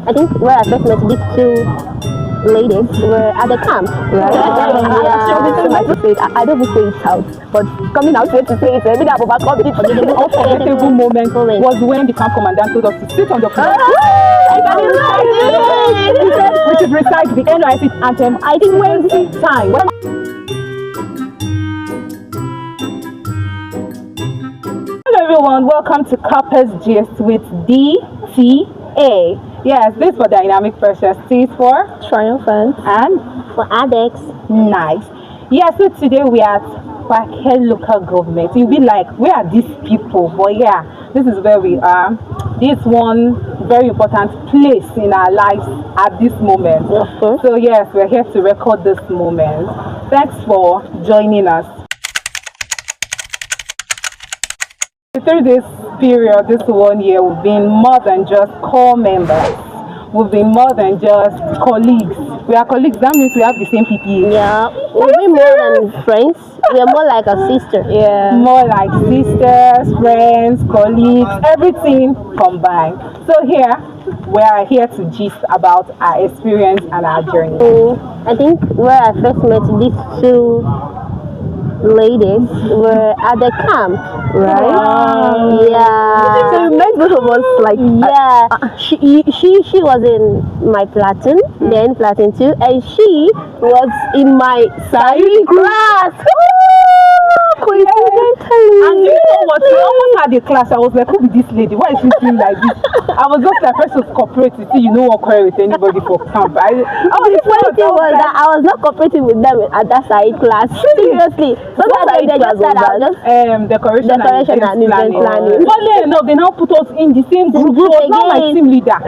I think where I first met these two ladies were at the camp, right? I don't say it out, but coming out here to say it, maybe I've overcome it. The unforgettable moment was when the camp commandant told us to sit on the floor. We should recite the NYSC anthem. I think when it's time. Hello everyone, welcome to Corpers Gist with DTA. Yes, this for dynamic pressure, C for Triumphant and for addicts. Nice. Yeah, so today we are at Bakel local government. You'll be like, where are these people? But yeah, this is where we are. This one very important place in our lives at this moment. So yes, we're here to record this moment. Thanks for joining us. Through this period, this 1 year, we've been more than just core members. We've been more than just colleagues. We are colleagues, that means we have the same PPA. Yeah, we'll be more than friends. We are more like a sister. Yeah, more like sisters, friends, colleagues, everything combined. So here, we are here to gist about our experience and our journey. So I think where I first met these two ladies were at the camp, right? Yeah. So you met both of us like she was in my platoon, then platoon 2, and she was in my science class. Coincidentally. And you know what? We almost had a class. I was like, who be this lady? Why is she doing like this? I was just like, first was cooperative. You know, not quarrel with anybody for camp. The funny thing was that I was not cooperating with them at that science class. Seriously. Sometimes they just said I was just decoration and event planning. Funny enough, they now put us in the same group. So I was not my team leader.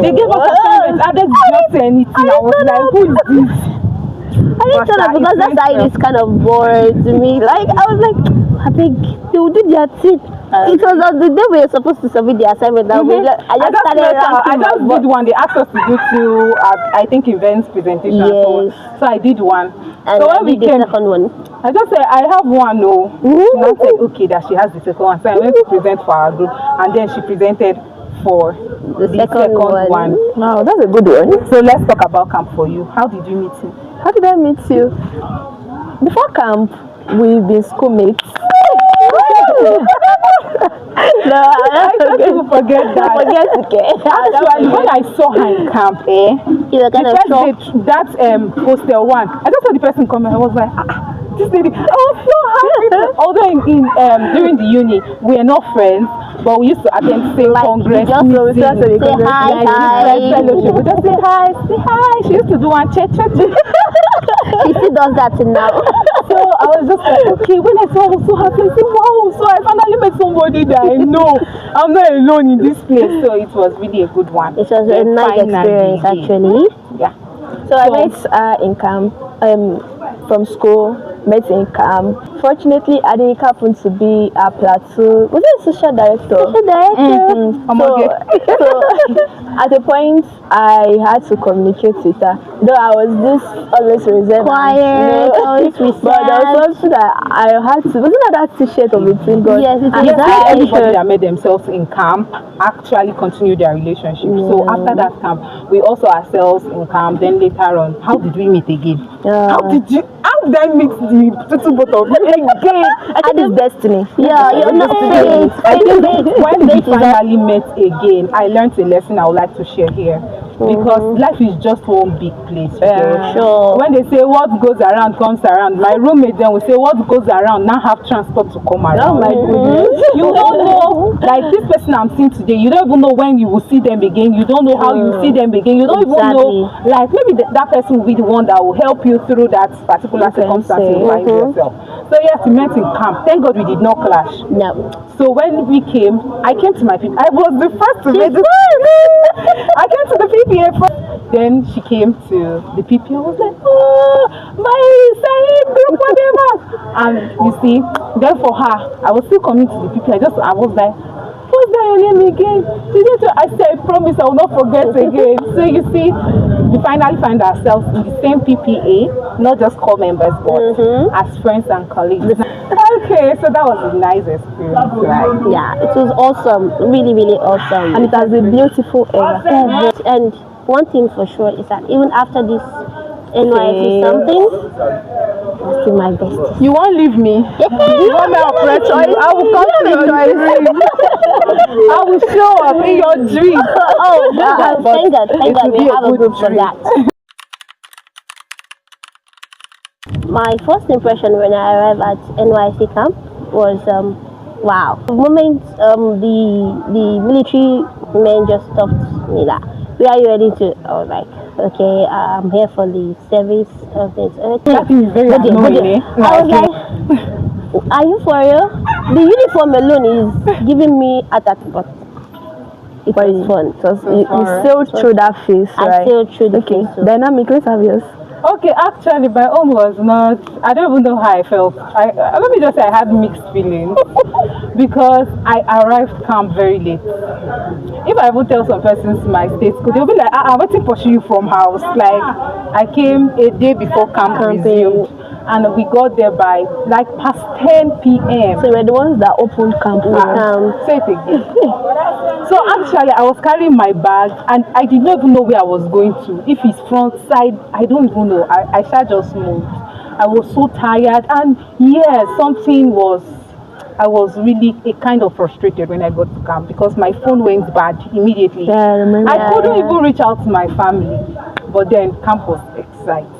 They gave us assignments. I didn't just say anything. I was like, who is this? I didn't tell them because that side is kind of bored to me. Like, I was like, I think they will do their thing. It was on the day we were supposed to submit the assignment that I just started I just did one. They asked us to do two, I think, events presentation. Yes. So I did one. And so when we came, the second one. I just said, I have one, no. She now said, okay, that she has the second one. So I went to present for our group. And then she presented for the second one. Wow, that's a good one. So let's talk about camp for you. How did you meet him? How did I meet you? Before camp, we've been schoolmates. No, I don't forget that. Actually, when I saw her in camp, you were kind of shocked. That poster one, I just saw the person come and I was like, this lady. I was so happy. Although during the uni, we are not friends, but we used to attend same congress. Say hi. We just say hi. She used to do one chat. She still does that now. So I was just like, okay, when I saw her, I was so happy. I said, wow, so I finally met somebody that I know. I'm not alone in this place. So it was really a good one. It was a nice experience, actually. Yeah. So I met in camp from school, met in camp. Fortunately, I didn't happen to be a platoon. Was it a social director? Social director. So at a point, I had to communicate with her. Though I was this always reserved, quiet, always reserved. But there was something that I had to. Wasn't that T-shirt of between God? Yes, it is. Everybody that met themselves in camp actually continued their relationship. So after that camp, we also ourselves in camp. Then later on, how did we meet again? How did I meet the two both of you again? I think it's destiny. Yeah, you're not fate. I think when we finally met again, I learned a lesson I would like to share here. Because life is just one big place. Sure. When they say what goes around comes around, my roommate then will say what goes around now have transport to come around. Oh my goodness. You don't know, like this person I'm seeing today, you don't even know when you will see them again. You don't know how you see them again. You don't even know, like maybe that person will be the one that will help you through that particular circumstance you find yourself. So yes, we met in camp. Thank God we did not clash. No. So when we came, I came to my people. I was the first to meet the I came to the PPA first. Then she came to the PPA. I was like, oh, my side group, whatever. And you see, then for her, I was still coming to the PPA. I was like, who's what's that your name again? I said, I promise I will not forget again. So you see, we finally find ourselves in the same PPA, not just core members, but as friends and colleagues. Okay, so that was a nice experience, right? Yeah, it was awesome, really, really awesome. And it has been beautiful ever. And one thing for sure is that even after this NYSC something, I'm still my bestie. You won't leave me. You want me to operate choice? I will come to your dream. I will show up in your dream. Oh, thank God, we have a group for that. My first impression when I arrived at NYSC-Camp was wow. The moment the military men just stopped me like, where are you heading to? I was like, okay, I'm here for the service of this. That is very annoying. I was like, are you for real? The uniform alone is giving me attack, but it was fun. You sailed through that phase, right? I sailed through the phase. So. Dynamic, let's have yours. Okay, actually, my own was not. I don't even know how I felt. Let me just say I had mixed feelings because I arrived camp very late. If I even tell some persons my state school, they'll be like, "I'm waiting for you from house." Like I came a day before camp resumed, and we got there by like past 10 p.m. So we're the ones that opened camp. Say it again. So actually, I was carrying my bag, and I did not even know where I was going to. If it's front side, I don't even know. I shall just moved. I was so tired, and yeah, I was really kind of frustrated when I got to camp because my phone went bad immediately. Yeah, I remember. I couldn't even reach out to my family, but then camp was exciting.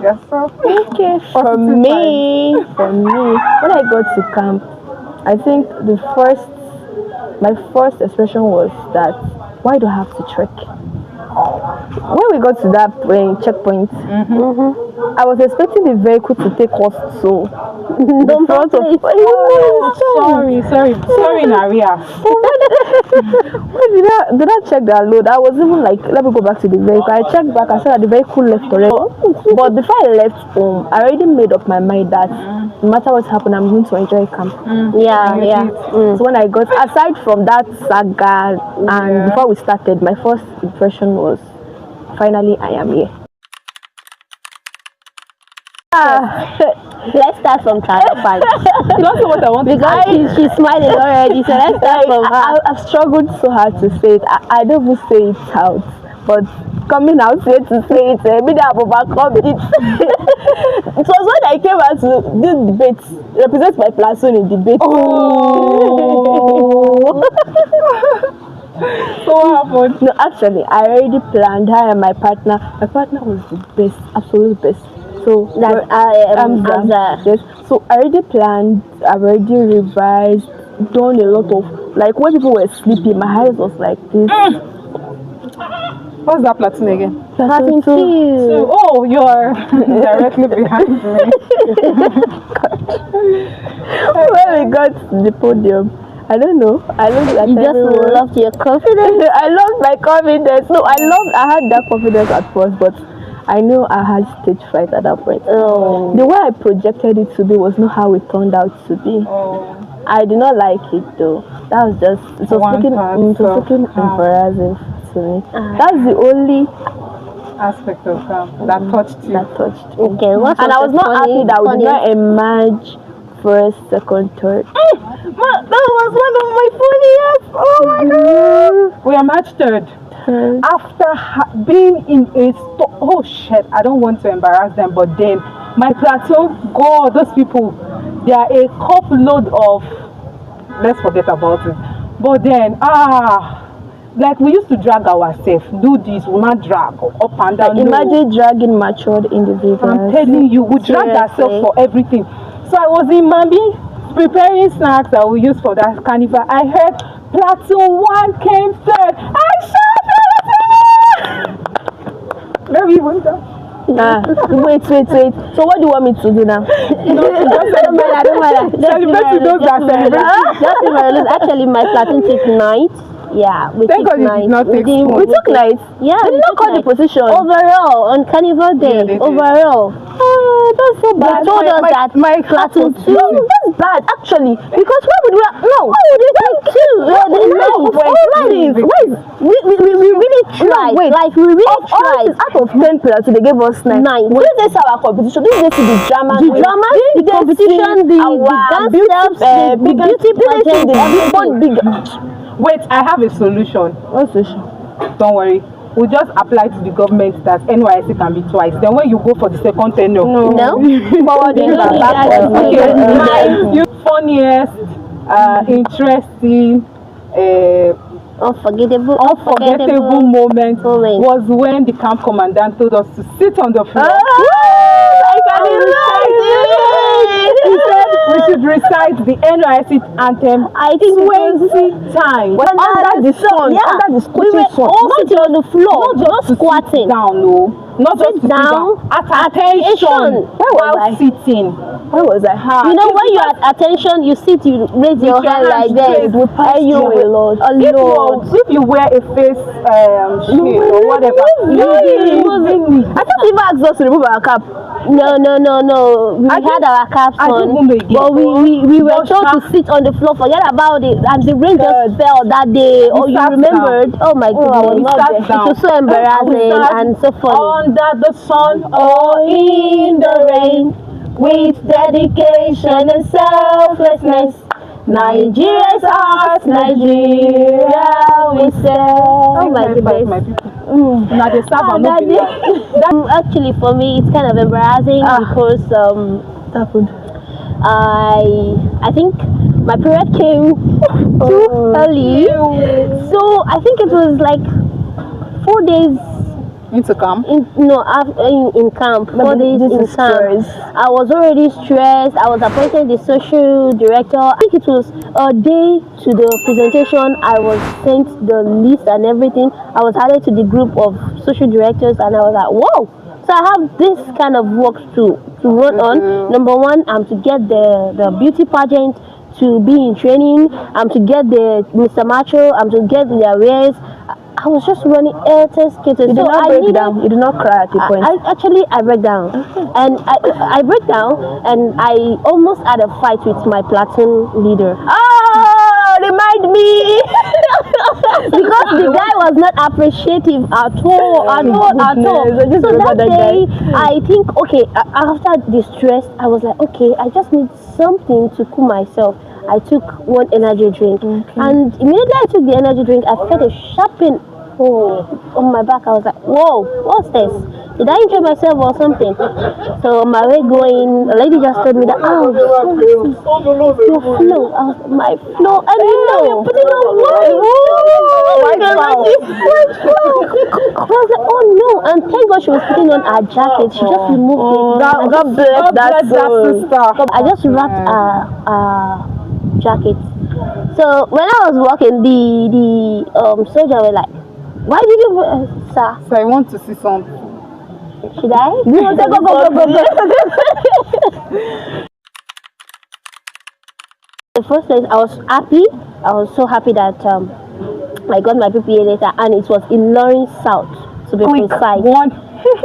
Yes, sir. Okay, for me, when I got to camp, I think my first expression was that, why do I have to trek? When we got to that checkpoint, I was expecting the vehicle to take us to the front of. Sorry, Naria. When did I check that load? I was even like, let me go back to the vehicle. I checked back. I said that the vehicle left already. But before I left home, I already made up my mind that no matter what happened, I'm going to enjoy camp. So when I got, aside from that saga, and before we started, my first impression was, finally I am here. Let's start from triumphant. That's what I want to because she's smiling already, so let's start from her. I've struggled so hard to say it. I don't even say it out, but coming out here to say it, maybe I've overcome it. It was when I came out to do debate, represent my platoon in debate. So what happened? No, actually, I already planned. Her and my partner was the best, absolute best. So that yes. So I already planned, I already revised, done a lot of, like when people were sleeping, my eyes was like this. What's that platoon again? Platoon 2. Oh, you're directly behind me. When we got to the podium, I don't know. You just loved your confidence. I loved my confidence. No, I had that confidence at first, but I know I had stage fright at that point. The way I projected it to be was not how it turned out to be. I did not like it though. That was just, it was looking embarrassing to me. That's the only aspect of that touched you. Okay, and I was not happy that we did not emerge first, second, third. That was one of my funniest. Oh my god. We emerged third. After being in a oh shit, I don't want to embarrass them, but then my platoon, God, those people, they are a cup load of, let's forget about it. But then like we used to drag ourselves, do this, we not drag up and down. Imagine dragging matured individuals. I'm telling you, we drag ourselves for everything. So I was in Mambi preparing snacks that we use for that carnival. I heard platoon 1 came third. I shouted. Let me wonder. Wait. So what do you want me to do now? Don't matter. Celebrate those that celebrate. Actually, my platoon took 9th. Yeah, we Thank took God you night. did not take didn't- small. We took nights. Yeah, They we did not took call the night. position. Overall, on Carnival Day, they did. overall. That's so They bad. told us that my class platoon was two. no, that's bad actually. Because why would we why would we take two? We really tried. wait. Like, we really All tried. this out of 10 players, they gave us 9. Nine. This is our competition. This is the drama. The drama, the competition, the dance steps, the beauty pageant, everything. Wait, I have a solution. What's this? Don't worry. We'll just apply to the government that NYSC can be twice. Then when you go for the second tenure, No. Forwarding You don't need back. that. okay. You funniest, interesting, Unforgettable moment moment. was when the camp commandant told us to sit on the floor. I can He said we should recite the NYSC anthem I think 20 times. under the sun, Yeah. under the We were scorching sun. all sitting on the floor, not squatting. Down, no. Not just to sit down. down. At attention. Where was While I? sitting. Where was I? You know, when you're at attention, you sit, you raise your your hand like hands this, raised. We pass and you through a will, If you wear a face shield or whatever, I thought people asked us to remove our cap. No. We had our caps I don't on, know again. but we were Don't told to shout. sit on the floor. Forget about it. And the rain just fell that day. Oh, you sat remembered? Oh my goodness! we sat It down. was so embarrassing and so funny. Under the sun or in the rain, With dedication and selflessness, Nigeria's ours, Nigeria we say. Oh my goodness. my people. Now they serve and That not be like. actually, for me, it's kind of embarrassing because What happened? I think my period came too early, so I think it was like 4 days Into camp. in camp. 4 days this in is camp. stress. I was already stressed. I was appointed the social director. I think it was a day to the presentation. I was sent the list and everything. I was added to the group of social directors, and I was like, whoa. So I have this kind of work to run on. Number one, I'm to get the beauty pageant, to be in training. I'm to get the Mr. Macho. I'm to get the awares. I was just running skating. You did not break down. You did not cry at the point. I break down, and I break down, and I almost had a fight with my platoon leader. Oh, remind me. Because the guy was not appreciative at all. Goodness, I just So remember that that day, guy. I think, okay, after the stress, I was like, okay, I just need something to cool myself. I took one energy drink, and immediately I took the energy drink, I felt a sharp pain on my back. I was like, whoa, what's this? Did I injure myself or something? So on my way going, a lady just told me that, oh, your flow. I was my flow. And you know, you're putting on white. I was like, oh no. And thank God she was putting on her jacket. She just removed it. God bless that sister. I just wrapped her jacket. So when I was walking, the soldier were like, why did you, sir? So I want to see something. Should I? Go. The first place, I was happy. I was so happy that I got my PPA later, and it was in Lawrence South, to be precise.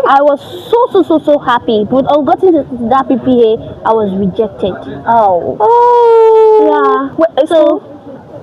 I was so happy, but on getting to that PPA, I was rejected. Yeah. So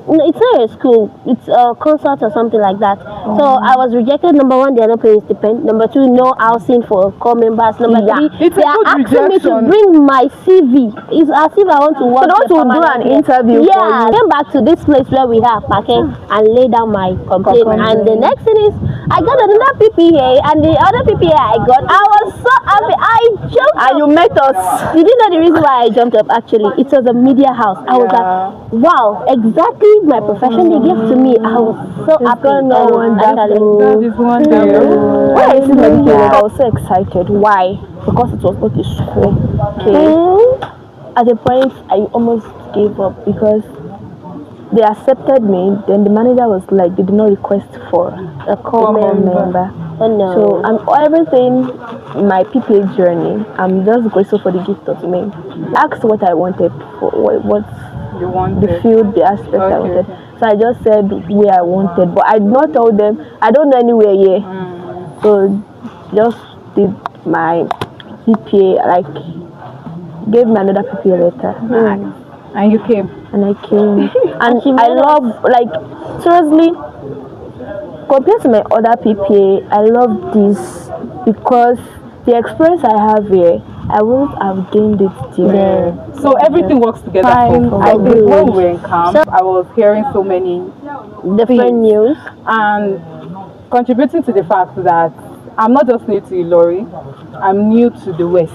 no, it's not a school. It's a concert or something like that. So I was rejected. Number one, they are not paying stipend. Number two, no housing for core members. Number three, It's a they are good asking me to rejection. bring my CV. It's as if I want to work. So they want to do an interview for Yeah, I you. came back to this place where we have parking and lay down my complaint. And the next thing is, I got another PPA, and the other PPA I got, I was so happy. I jumped And up. you met us. You didn't know the reason why I jumped up. Actually, it was a media house. I was like, wow, exactly my profession they gave to me. I was so happy. That is wonderful. When I see my PPA, I was so excited. Why? Because it was not a school. Okay. At the point, I almost gave up because they accepted me. Then the manager was like, they did not request for a core member. Oh no. So everything, my PPA journey, I'm just grateful for the gift of me. Asked what I wanted, for what You want the field, the aspect I wanted. So I just said where I wanted, but I did not tell them I don't know anywhere here. So just did my PPA, like gave me another PPA letter. And you came. And I came. And I love, like, seriously, compared to my other PPA, I love this because the experience I have here, I wouldn't have gained it there. So everything works together. Fine, I think good. when we were in camp, I was hearing so many Different news. and contributing to the fact that I'm not just new to Ilori, I'm new to the West.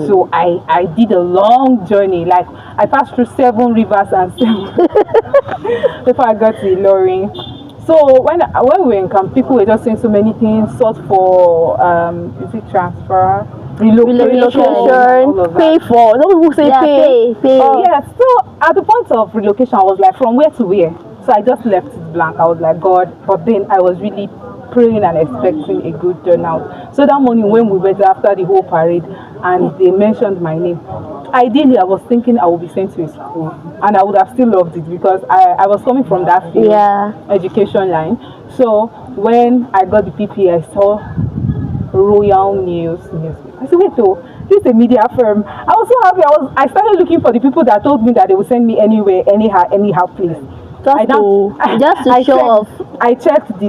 So I did a long journey. Like I passed through 7 rivers and 7 before I got to Ilori. So when we were in camp, people were just saying so many things, sought for is it transfer, relocation, all of that. Pay for. Some people say pay. Yeah, so at the point of relocation, I was like, from where to where? So I just left it blank. I was like, God, but then I was really praying and expecting a good turnout. So that morning when we went after the whole parade and they mentioned my name, ideally I was thinking I would be sent to a school and I would have still loved it because I was coming from that field, education line. So when I got the PPA, I saw Royal News. I said, wait, though, this is a media firm. I was so happy. I started looking for the people that told me that they would send me anywhere, anyhow, please. Just to show off. I checked the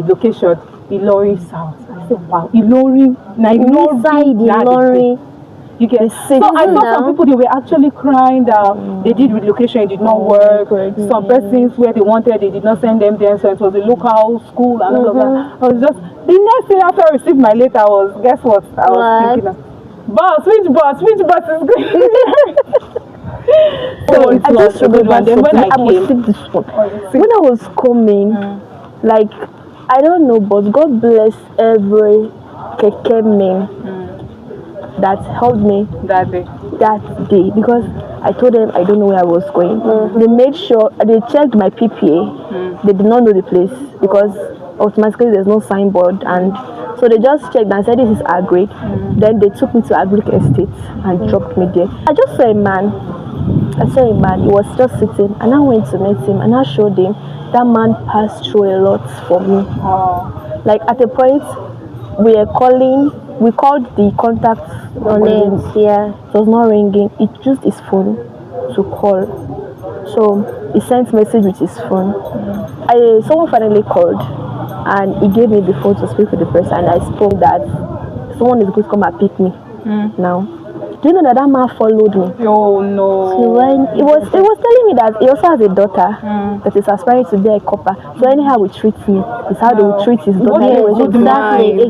location, Ilori South. I said, wow, Ilori, Ilori. You get. So I saw some people, they were actually crying that they did relocation, it did not work. Some persons where they wanted, they did not send them there, so it was a local school and all of that. I was just, the next thing after I received my letter was, guess what? I was thinking of, which bus is going? So I just remember when I was coming, like, I don't know, but God bless every keke man that helped me that day because I told them I don't know where I was going. They made sure they checked my PPA. They did not know the place because automatically there's no signboard, and so they just checked and said this is Agric. Then they took me to Agric Estate and dropped me there. I saw a man, he was just sitting, and I went to meet him and I showed him. That man passed through a lot for me. Like at a point we called the contact names. It was not ringing. It used his phone to call. So he sent message with his phone. Someone finally called and he gave me the phone to speak with the person, and I spoke that someone is going to come and pick me now. Do you know that man followed me? Oh no. So when he was telling me that he also has a daughter that is aspiring to be a copper. So anyhow he treats me, it's how they will treat his daughter. Exactly.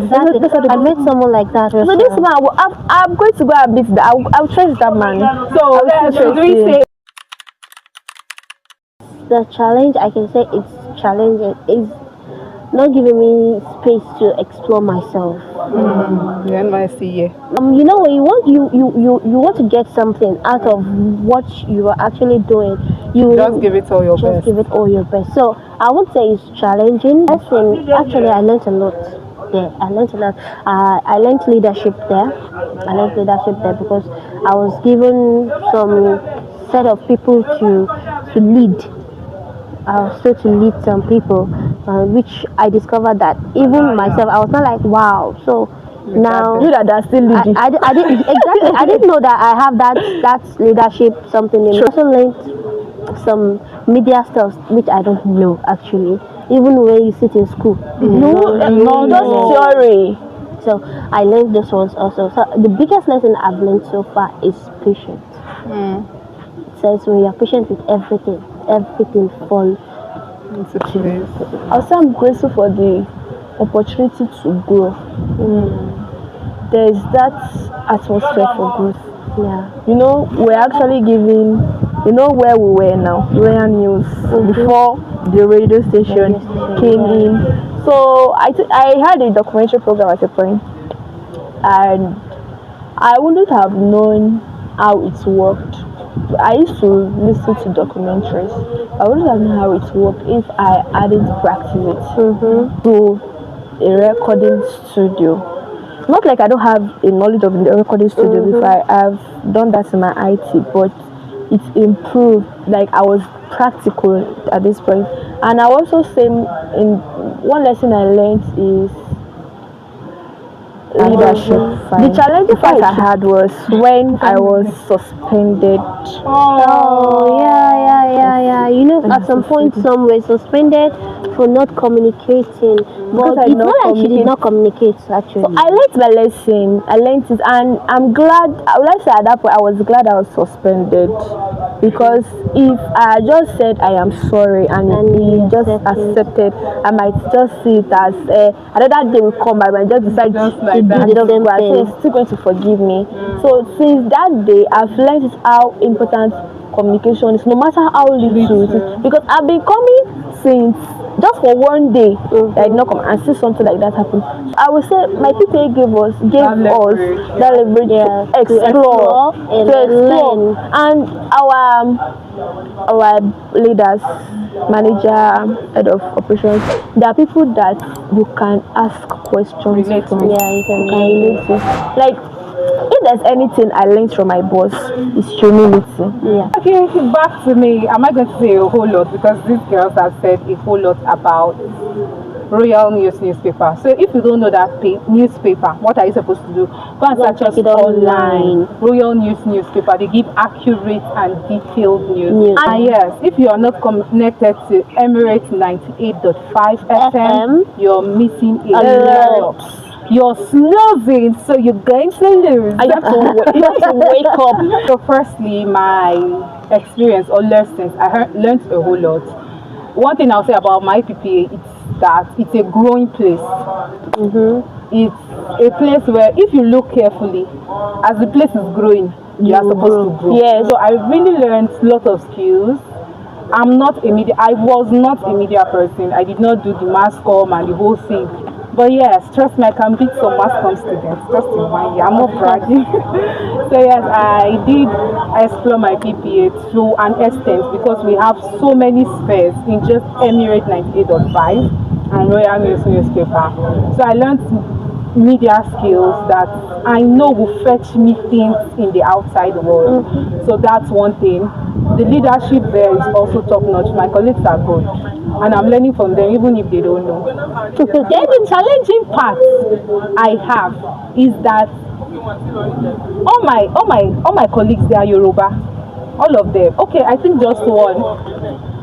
I met someone like that. So this man, I'm going to go and meet that. I'll trace that man. So do we say the challenge? I can say it's challenging. It's not giving me space to explore myself. The NYSC, you know, when you want to get something out of what you are actually doing, you just give it all your best. Give it all your best. So I would say it's challenging. Actually, I learned a lot. Yeah, I learned a lot. I learned leadership there. Because I was given some set of people to lead. I was still to lead some people, which I discovered that even myself, I was not like, wow. So now you that still leading. I didn't exactly. I didn't know that I have that leadership something in me. I also learned some media stuff which I don't know actually. Even when you sit in school, theory. So I learned those ones also. So the biggest lesson I've learned so far is patience. It says when you're patient with everything falls into place. Also, I'm grateful for the opportunity to grow. There is that atmosphere for growth. Yeah. You know, we're actually giving, you know where we were now, Royal News, before the radio station came in. So I had a documentary program at a point, and I wouldn't have known how it worked. I used to listen to documentaries. I wouldn't have known how it worked if I hadn't practiced it to a recording studio. Not like I don't have a knowledge of the recording studio before. I have done that in my IT, but it's improved. Like I was practical at this point. And I also say in one lesson I learned is leadership. The challenging part I had was when I was suspended. Oh, yeah. You know, at some point, some were suspended for not communicating. But it's not like she did not communicate, actually. So I learned my lesson. I learned it, and I'm glad. I would like to say at that point, I was glad I was suspended, because if I just said I am sorry and he just accepted, I might just see it as another day will come. I might just decide to do the same thing. So he's still going to forgive me. So since that day, I've learned how important communication is, no matter how little it is. Because I've been coming since just for one day, I did not come and see something like that happen. I would say my PPA gave us that leverage to explore, and our leaders, manager, head of operations, there are people that you can ask questions from. Yeah, you can relate to. Like, if there's anything I learned from my boss, it's humility. Yeah. Okay, back to me. Am I going to say a whole lot, because these girls have said a whole lot about Royal News newspaper. So if you don't know that newspaper, what are you supposed to do? Go and search us online. Royal News newspaper. They give accurate and detailed news. And yes, if you are not connected to Emirates 98.5 FM, you're missing a lot. You're snoozing, so you're going to lose. You have to wake up. So firstly, my experience or lessons, I learned a whole lot. One thing I'll say about my PPA is that it's a growing place. It's a place where if you look carefully, as the place is growing, you are supposed to grow. Yes. So I really learned a lot of skills. I was not a media person. I did not do the mass comm and the whole thing. But yes, trust me, I can beat some mass comm students. Just in 1 year, I'm not bragging. So yes, I did explore my PPA to an extent, because we have so many spheres in just Emirates 98.5 and Royal News newspaper. So I learned media skills that I know will fetch me things in the outside world. So that's one thing. The leadership there is also top notch. My colleagues are good, and I'm learning from them even if they don't know. Then the challenging part I have is that all my colleagues, they are Yoruba, all of them. Okay, I think just one.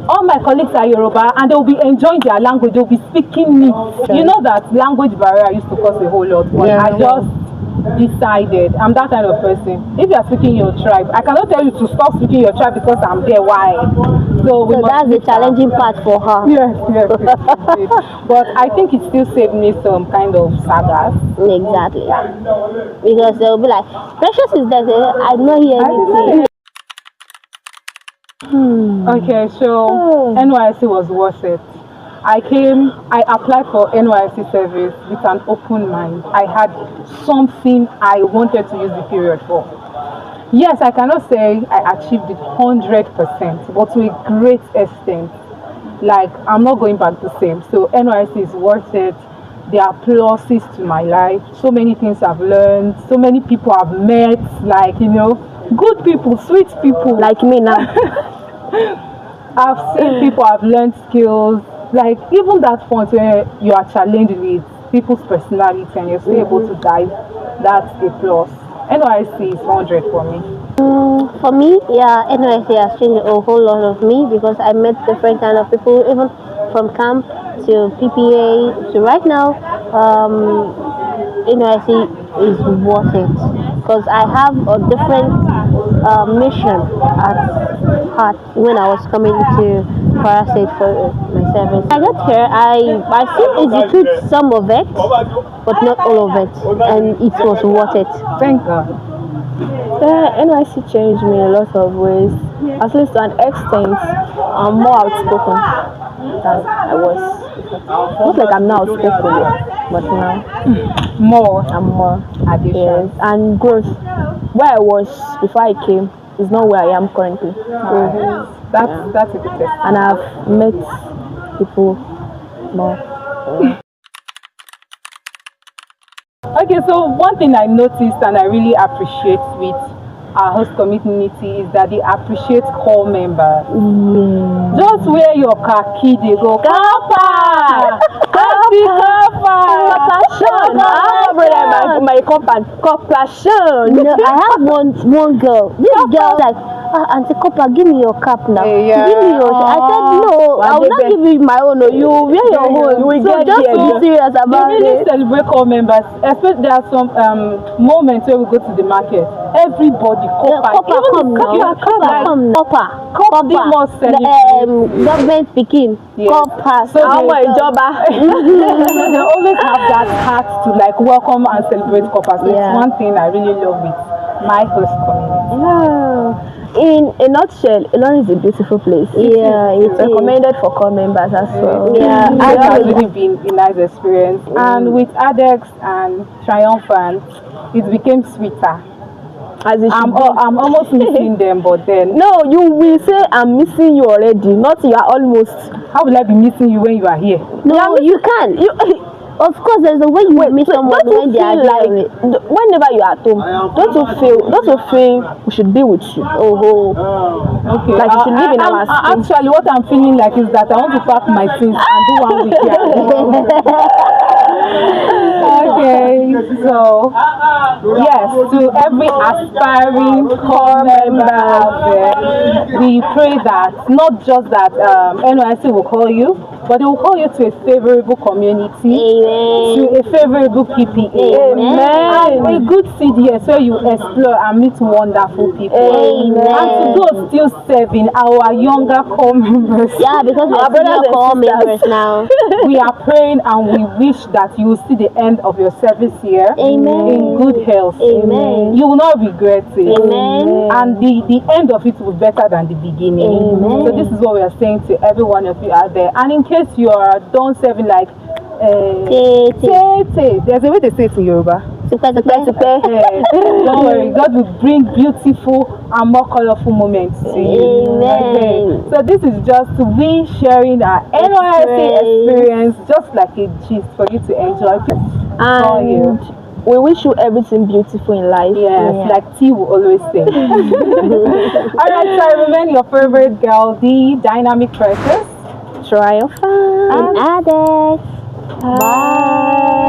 All my colleagues are Yoruba, and they will be enjoying their language. They will be speaking me. You know that language barrier used to cause a whole lot, but I just decided I'm that kind of person. If you are speaking your tribe, I cannot tell you to stop speaking your tribe because I'm there. Why? So that's the challenging part for her. Yes. But I think it still saved me some kind of sagas. Exactly. Because they'll be like, Precious is there. I don't hear anything. Okay, so NYSC was worth it. I applied for NYSC service with an open mind. I had something I wanted to use the period for. Yes, I cannot say I achieved it 100%, but to a great extent. Like, I'm not going back the same. So NYSC is worth it. There are pluses to my life. So many things I've learned. So many people I've met. Like, good people, sweet people. Like me now. I've seen people, I've learned skills. Like, even that point where you are challenged with people's personality and you're still able to dive, that's a plus. NYSC is 100 for me. For me, yeah, NYSC has changed a whole lot of me, because I met different kind of people, even from camp to PPA to right now. NYSC is worth it, because I have a different mission at heart when I was coming to Parasite for my service. I got here, I still execute some of it, but not all of it, and it was worth it. Thank God. NYSC changed me in a lot of ways. At least to an extent, I'm more outspoken than I was. Not like I'm now outspoken, but now I'm more. Yes, and growth. Where I was before I came is not where I am currently. That's a good thing. And I've met people more. Okay, so one thing I noticed and I really appreciate with our host community is that they appreciate core members. Just wear your khaki, they go, Corper! Happy Corper! My compassion. No, I have one girl. This girl like, Auntie Copper, give me your cap now. Yeah. Give me your. I said no. I will not give you my own. No, you wear your own. So just be serious about they really it. celebrate core members. Especially there are some moments where we go to the market. Everybody, Corper, Copper come now. Copper come now. Copper. Government speaking. Yes. Copper. So they always have that heart to like welcome and celebrate Corpers. So Yeah. it's one thing I really love with my host community. In a nutshell, Ilorin is a beautiful place. Yeah, It's recommended for core members as well. Yeah, It has really been a nice experience. And with ADEX and Triumphant, it became sweeter. As it should be. I'm almost missing them, but then No, you will say I'm missing you already. Not you are almost. how will I be missing you when you are here? No, you can. Of course, there's a way you meet someone Don't you when they are feel like there. whenever you are at home, don't you feel we should be with you? Okay. Like you should live in our space. Actually, what I'm feeling like is that I want to pack my things and do 1 week here. Okay, so yes, to every aspiring core member out there, we pray that not just that NYSC will call you, but they will call you to a favorable community, to a favorable PPA, Amen. and a good CDS where you explore and meet wonderful people. Amen. And to those still serving our younger core members, Yeah, because we Our are brothers and core sisters. members now. we are praying and we wish that you will see the end of your service here Amen. in good health. Amen. You will not regret it. Amen. And the end of it will be better than the beginning. Amen. So this is what we are saying to every one of you out there. And in case you are done serving like there's a way they say it in Yoruba. Don't worry, God will bring beautiful and more colorful moments to you. Amen. Okay. So this is just we sharing our NYSC experience, just like a gist for you to enjoy. And we wish you everything beautiful in life. Yes, like T will always say. Alright, so I remain your favorite girl, the dynamic princess. Triumphant. And others. Bye.